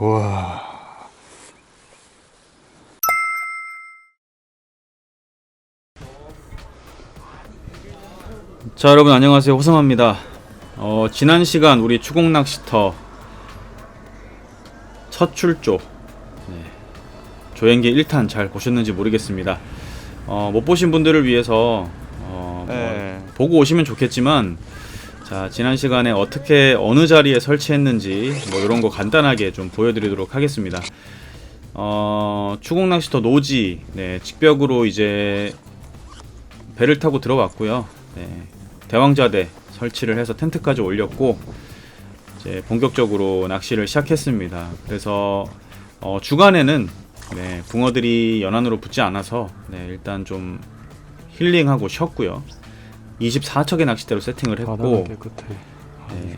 우와. 자, 여러분 안녕하세요. 호성합니다. 지난 시간 우리 추곡낚시터 첫 출조, 조행기 1탄 잘 보셨는지 모르겠습니다. 못 보신 분들을 위해서 보고 오시면 좋겠지만, 자, 지난 시간에 어떻게 어느 자리에 설치했는지 뭐 이런 거 간단하게 좀 보여드리도록 하겠습니다. 추곡낚시터 노지, 직벽으로 이제 배를 타고 들어왔고요. 대왕자대 설치를 해서 텐트까지 올렸고 이제 본격적으로 낚시를 시작했습니다. 그래서 주간에는 붕어들이 연안으로 붙지 않아서 일단 좀 힐링하고 쉬었고요. 24척의 낚싯대로 세팅을 했고, 깨끗해.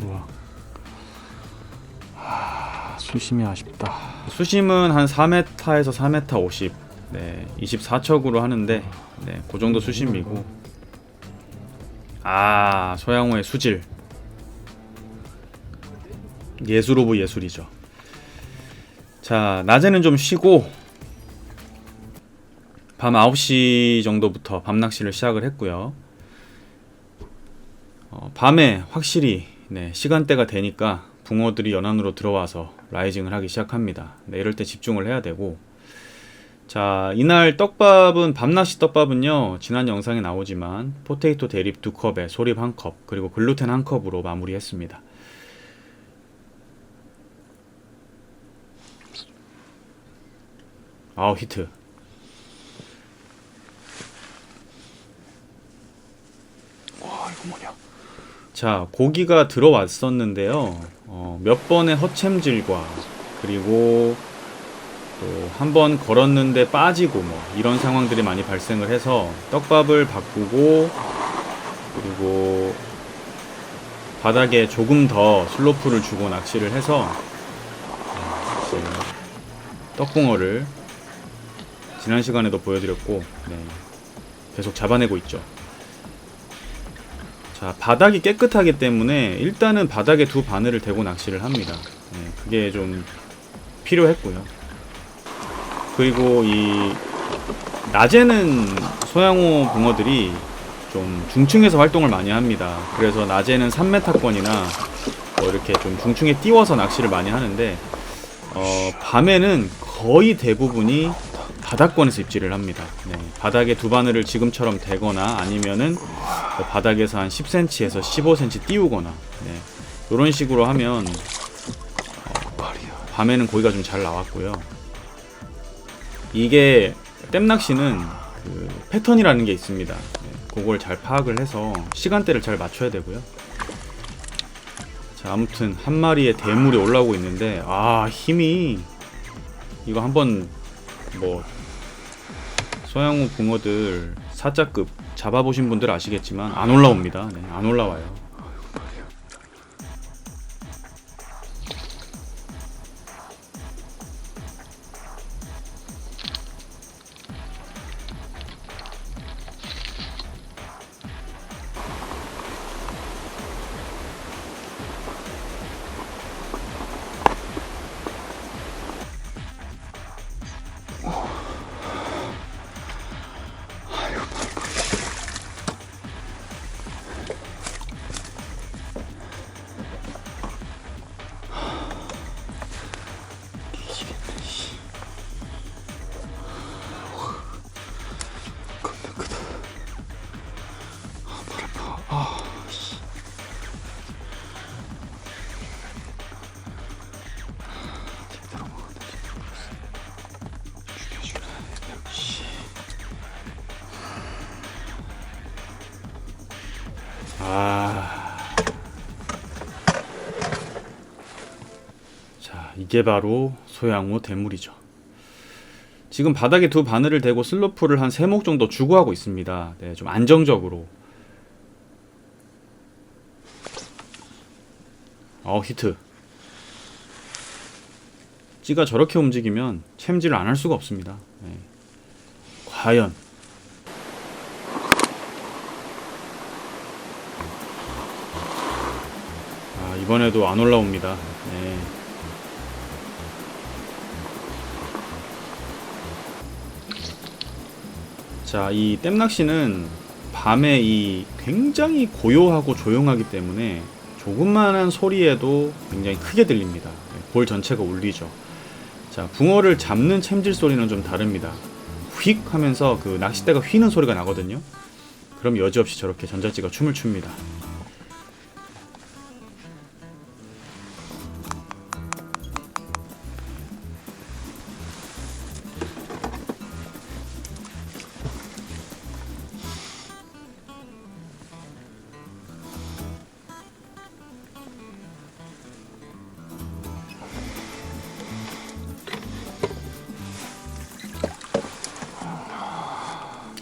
좋아. 수심이 아쉽다. 수심은 한 4m에서 4m 50, 24척으로 하는데 그 정도 수심이고, 소양호의 수질 예술 오브 예술이죠. 자, 낮에는 좀 쉬고 밤 9시 정도부터 밤낚시를 시작을 했고요. 밤에 확실히 시간대가 되니까 붕어들이 연안으로 들어와서 라이징을 하기 시작합니다. 이럴 때 집중을 해야 되고, 자, 이날 떡밥은, 밤낚시 떡밥은요, 지난 영상에 나오지만 포테이토 대립 2컵에 소립 1컵 그리고 글루텐 1컵으로 마무리했습니다. 히트. 와, 이거 뭐냐? 자, 고기가 들어왔었는데요. 몇 번의 허챔질과 그리고 또 한 번 걸었는데 빠지고 뭐 이런 상황들이 많이 발생을 해서 떡밥을 바꾸고, 그리고 바닥에 조금 더 슬로프를 주고 낚시를 해서 떡붕어를 지난 시간에도 보여드렸고 계속 잡아내고 있죠. 자, 바닥이 깨끗하기 때문에 일단은 바닥에 두 바늘을 대고 낚시를 합니다. 그게 좀 필요했고요. 그리고 이 낮에는 소양호 붕어들이 좀 중층에서 활동을 많이 합니다. 그래서 낮에는 3m권이나 뭐 이렇게 좀 중층에 띄워서 낚시를 많이 하는데, 밤에는 거의 대부분이 바닥권에서 입질을 합니다. 바닥에 두 바늘을 지금처럼 대거나 아니면은 바닥에서 한 10cm에서 15cm 띄우거나 이런 식으로 하면 밤에는 고기가 좀 잘 나왔고요. 이게 댐낚시는 그 패턴이라는 게 있습니다. 그걸 잘 파악을 해서 시간대를 잘 맞춰야 되고요. 자, 아무튼 한 마리의 대물이 올라오고 있는데, 힘이, 이거 한번 뭐 소양호 붕어들 4자급 잡아보신 분들 아시겠지만 안 올라옵니다. 안 올라와요. 자, 이게 바로 소양호 대물이죠. 지금 바닥에 두 바늘을 대고 슬로프를 한 3목 정도 주고 하고 있습니다. 좀 안정적으로. 히트. 찌가 저렇게 움직이면 챔질을 안 할 수가 없습니다. 과연 이번에도 안 올라옵니다. 자, 이 댐낚시는 밤에 이 굉장히 고요하고 조용하기 때문에 조그만한 소리에도 굉장히 크게 들립니다. 볼 전체가 울리죠. 자, 붕어를 잡는 챔질 소리는 좀 다릅니다. 휙 하면서 그 낚싯대가 휘는 소리가 나거든요. 그럼 여지없이 저렇게 전자찌가 춤을 춥니다.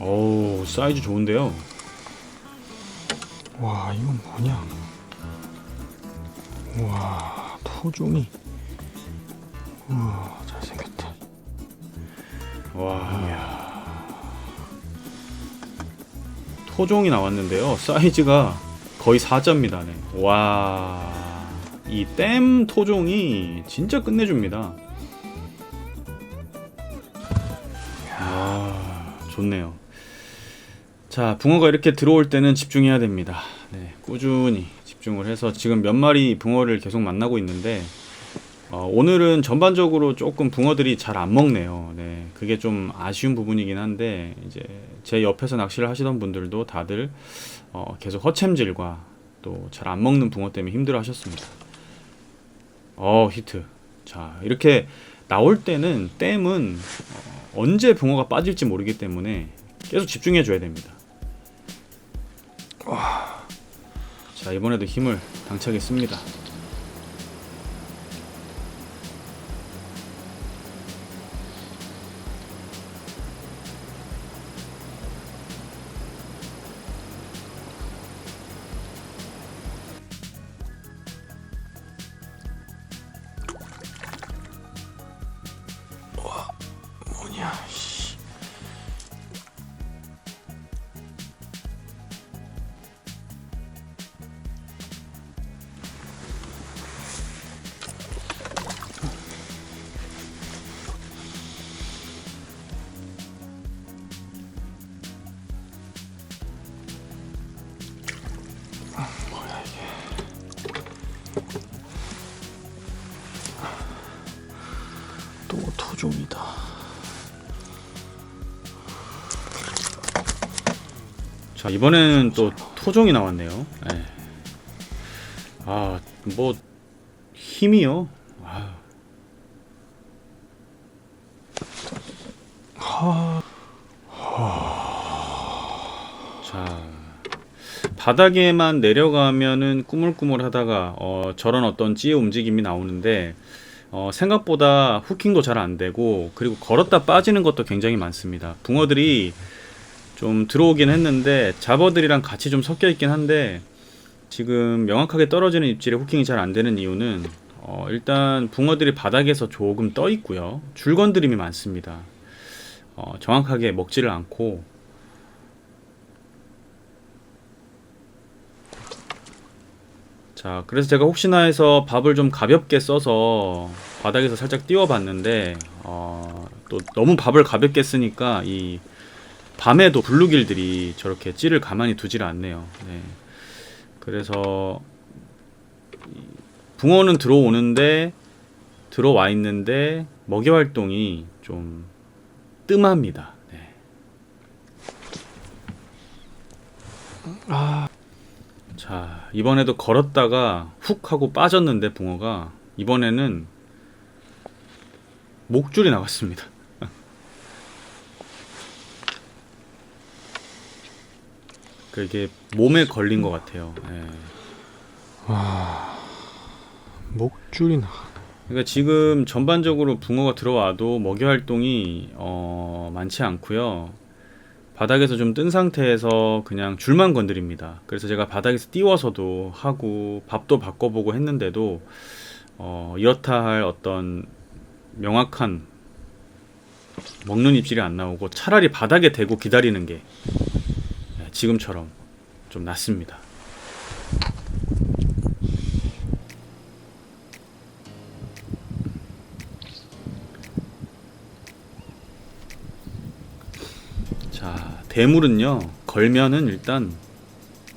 어우, 사이즈 좋은데요. 와, 이건 뭐냐? 우와, 토종이. 우와, 잘생겼다. 와, 토종이 나왔는데요. 사이즈가 거의 4자입니다. 네. 와, 이 댐 토종이 진짜 끝내줍니다. 아, 좋네요. 자, 붕어가 이렇게 들어올 때는 집중해야 됩니다. 네, 꾸준히 집중을 해서 지금 몇 마리 붕어를 계속 만나고 있는데 오늘은 전반적으로 조금 붕어들이 잘 안 먹네요. 네, 그게 좀 아쉬운 부분이긴 한데 이제 제 옆에서 낚시를 하시던 분들도 다들 계속 허챔질과 또 잘 안 먹는 붕어 때문에 힘들어 하셨습니다. 히트. 자, 이렇게 나올 때는 댐은 언제 붕어가 빠질지 모르기 때문에 계속 집중해 줘야 됩니다. 자, 이번에도 힘을 당차게 씁니다. 뭐냐, 씨. 뭐야 이게? 또 토종이다. 자, 이번에는 또 토종이 나왔네요. 네. 뭐 힘이요. 자, 바닥에만 내려가면은 꾸물꾸물하다가 저런 어떤 찌의 움직임이 나오는데 생각보다 후킹도 잘 안 되고, 그리고 걸었다 빠지는 것도 굉장히 많습니다. 붕어들이 좀 들어오긴 했는데 잡어들이랑 같이 좀 섞여 있긴 한데 지금 명확하게 떨어지는 입질에 후킹이 잘 안 되는 이유는 일단 붕어들이 바닥에서 조금 떠 있고요. 줄건드림이 많습니다. 정확하게 먹지를 않고, 자, 그래서 제가 혹시나 해서 밥을 좀 가볍게 써서 바닥에서 살짝 띄워 봤는데 또 너무 밥을 가볍게 쓰니까 이 밤에도 블루길들이 저렇게 찌를 가만히 두질 않네요. 네. 그래서 붕어는 들어와 있는데 먹이 활동이 좀 뜸합니다. 네. 자, 이번에도 걸었다가 훅 하고 빠졌는데 붕어가 이번에는 목줄이 나갔습니다. 그게 몸에 걸린 것 같아요. 네. 목줄이 나. 그러니까 지금 전반적으로 붕어가 들어와도 먹이 활동이 많지 않고요. 바닥에서 좀 뜬 상태에서 그냥 줄만 건드립니다. 그래서 제가 바닥에서 띄워서도 하고 밥도 바꿔보고 했는데도 이렇다 할 어떤 명확한 먹는 입질이 안 나오고 차라리 바닥에 대고 기다리는 게 지금처럼 좀 낫습니다. 자, 대물은요 걸면은 일단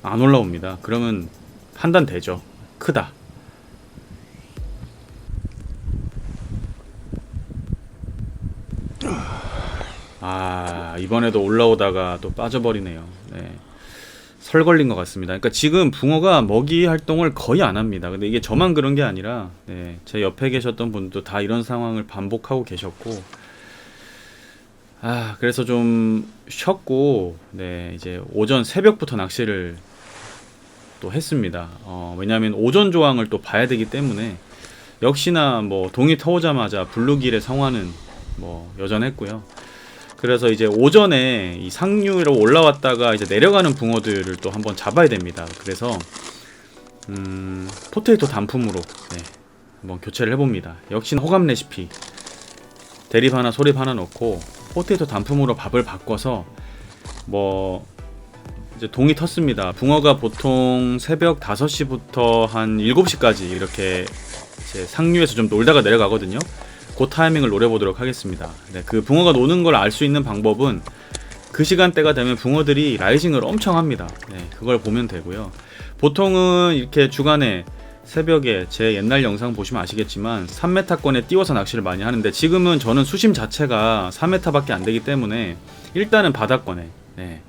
안 올라옵니다. 그러면 판단되죠. 크다. 아, 이번에도 올라오다가 또 빠져버리네요. 네. 설 걸린 것 같습니다. 그러니까 지금 붕어가 먹이 활동을 거의 안 합니다. 근데 이게 저만 그런 게 아니라 네, 제 옆에 계셨던 분도 다 이런 상황을 반복하고 계셨고, 아, 그래서 좀 쉬었고, 네, 이제 오전 새벽부터 낚시를 또 했습니다. 왜냐하면 오전 조항을 또 봐야 되기 때문에 역시나 뭐 동이 터오자마자 블루길의 성화는 뭐 여전했고요. 그래서 이제 오전에 이 상류로 올라왔다가 이제 내려가는 붕어들을 또 한번 잡아야 됩니다. 그래서 포테이토 단품으로 네, 한번 교체를 해봅니다. 역시나 호감 레시피 대립 하나 소립 하나 넣고 포테이토 단품으로 밥을 바꿔서 뭐 이제 동이 텄습니다. 붕어가 보통 새벽 5시부터 한 7시까지 이렇게 이제 상류에서 좀 놀다가 내려가거든요. 그 타이밍을 노려보도록 하겠습니다. 네, 그 붕어가 노는 걸 알 수 있는 방법은 그 시간대가 되면 붕어들이 라이징을 엄청 합니다. 네, 그걸 보면 되고요. 보통은 이렇게 주간에 새벽에 제 옛날 영상 보시면 아시겠지만 3m권에 띄워서 낚시를 많이 하는데, 지금은 저는 수심 자체가 4m밖에 안 되기 때문에 일단은 바닥권에 네,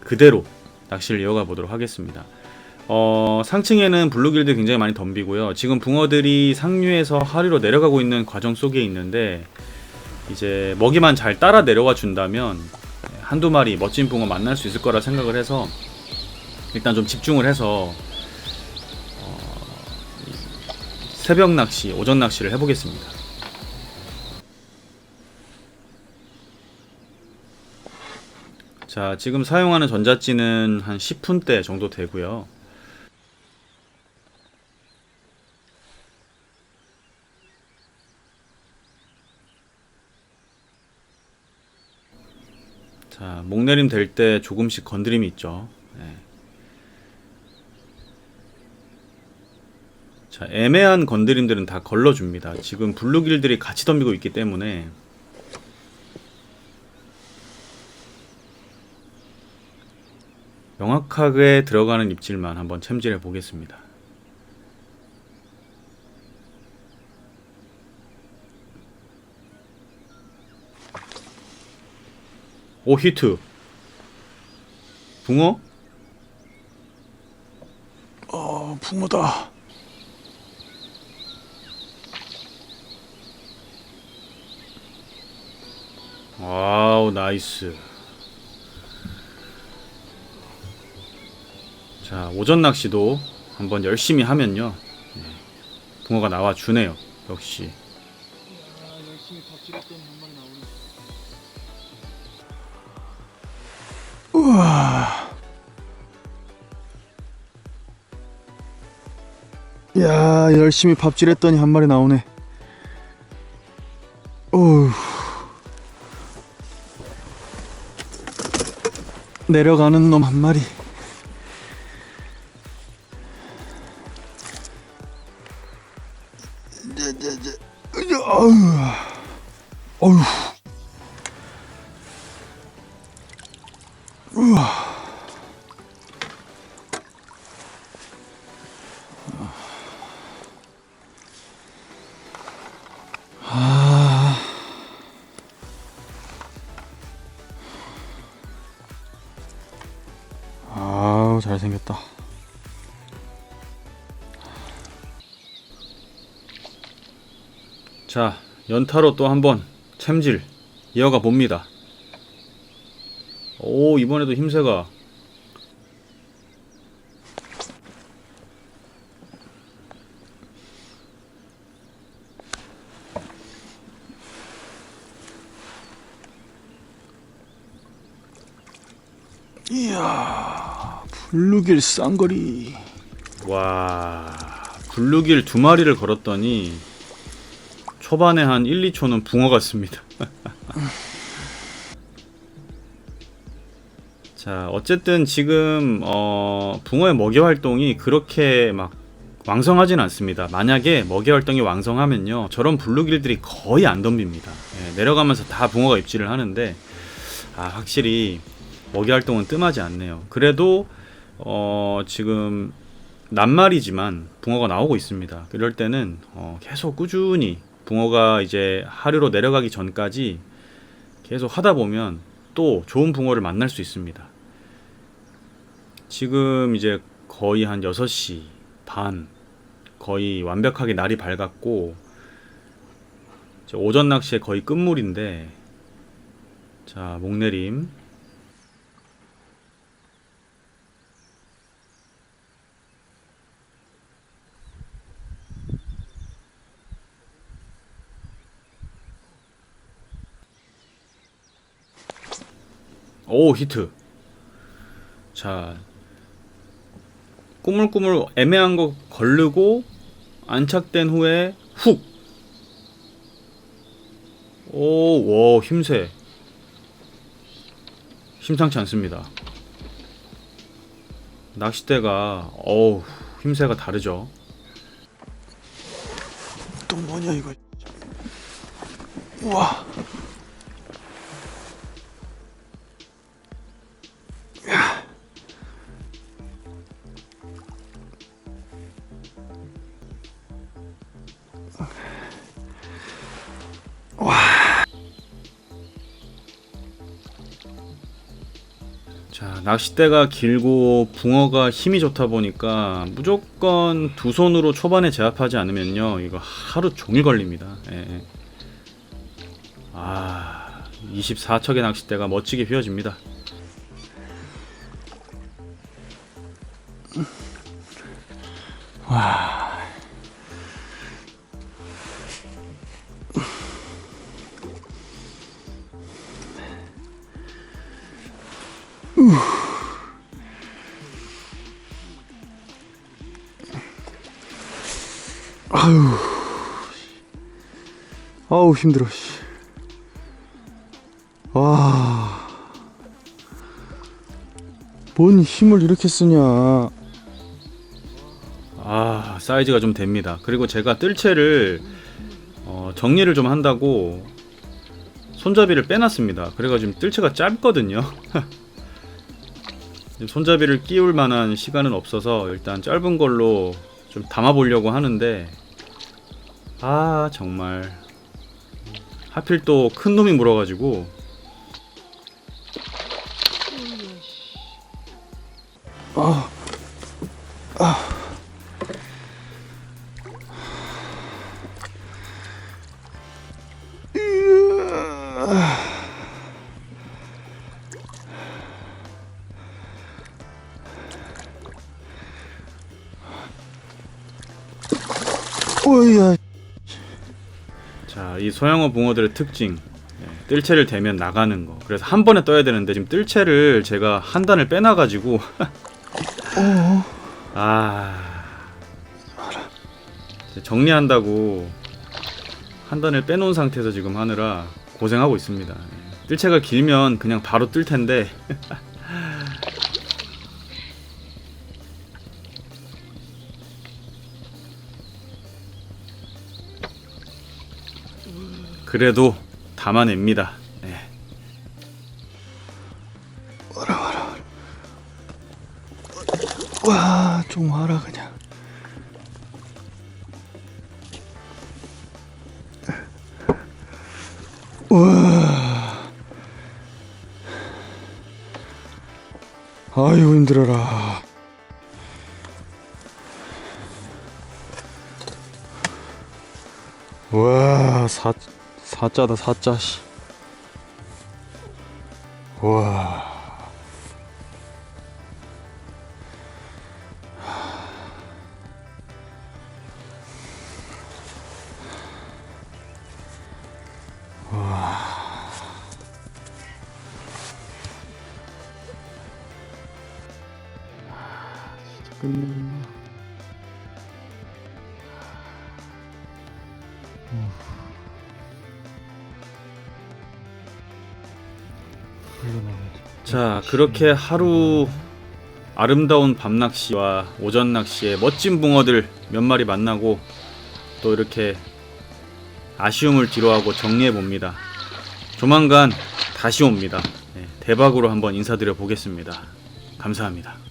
그대로 낚시를 이어가 보도록 하겠습니다. 상층에는 블루길들 굉장히 많이 덤비고요. 지금 붕어들이 상류에서 하류로 내려가고 있는 과정 속에 있는데, 이제 먹이만 잘 따라 내려와 준다면 한두 마리 멋진 붕어 만날 수 있을 거라 생각을 해서 일단 좀 집중을 해서 새벽 낚시, 오전 낚시를 해보겠습니다. 자, 지금 사용하는 전자찌는 한 10분대 정도 되고요. 자, 목내림 될 때 조금씩 건드림이 있죠. 네. 자, 애매한 건드림들은 다 걸러줍니다. 지금 블루길들이 같이 덤비고 있기 때문에 명확하게 들어가는 입질만 한번 챔질해 보겠습니다. 오, 히트. 붕어? 붕어다. 와우, 나이스. 자, 오전 낚시도 한번 열심히 하면요, 네, 붕어가 나와주네요. 역시. 열심히 덕질했더니 한 마리 나오네. 우와. 야, 열심히 밥질했더니 한 마리 나오네. 어휴. 내려가는 놈 한 마리. 어휴. 우와. 아우, 잘생겼다. 자, 연타로 또 한번 챔질 이어가 봅니다. 오, 이번에도 힘새가. 이야, 블루길 쌍거리. 와, 블루길 2마리를 걸었더니 초반에 한 1, 2초는 붕어 같습니다. 자, 어쨌든 지금 붕어의 먹이 활동이 그렇게 막 왕성하진 않습니다. 만약에 먹이 활동이 왕성하면요, 저런 블루길들이 거의 안 덤빕니다. 예, 내려가면서 다 붕어가 입질을 하는데, 확실히 먹이 활동은 뜸하지 않네요. 그래도 지금 낱말이지만 붕어가 나오고 있습니다. 이럴 때는 계속 꾸준히 붕어가 이제 하류로 내려가기 전까지 계속 하다 보면 또 좋은 붕어를 만날 수 있습니다. 지금 이제 거의 한 6시 반, 거의 완벽하게 날이 밝았고 이제 오전 낚시에 거의 끝물인데, 자, 목내림. 오, 히트. 자, 꾸물꾸물 애매한 거 걸르고 안착된 후에 훅. 오, 와, 힘세. 심상치 않습니다. 낚싯대가 힘새가 다르죠. 또 뭐냐 이거. 우와. 자, 낚싯대가 길고 붕어가 힘이 좋다 보니까 무조건 두 손으로 초반에 제압하지 않으면요, 이거 하루 종일 걸립니다. 예. 24척의 낚싯대가 멋지게 휘어집니다. 와. 아우 힘들어. 와, 뭔 힘을 이렇게 쓰냐. 사이즈가 좀 됩니다. 그리고 제가 뜰채를 정리를 좀 한다고 손잡이를 빼놨습니다. 그래가지고 지금 뜰채가 짧거든요. 손잡이를 끼울 만한 시간은 없어서 일단 짧은 걸로 좀 담아보려고 하는데, 정말 하필 또 큰 놈이 물어가지고. 오야. 자, 이 소형어 붕어들의 특징, 뜰채를 대면 나가는 거. 그래서 한 번에 떠야 되는데 지금 뜰채를 제가 한 단을 빼놔가지고 정리한다고 한 단을 빼놓은 상태에서 지금 하느라 고생하고 있습니다. 뜰채가 길면 그냥 바로 뜰 텐데 그래도 담아냅니다. 와, 좀 와라 그냥. 와. 아이고 힘들어라. 와, 사자다 사자. 씨. 와. 자, 그렇게 하루 아름다운 밤낚시와 오전 낚시에 멋진 붕어들 몇 마리 만나고 또 이렇게 아쉬움을 뒤로하고 정리해 봅니다. 조만간 다시 옵니다. 대박으로 한번 인사드려 보겠습니다. 감사합니다.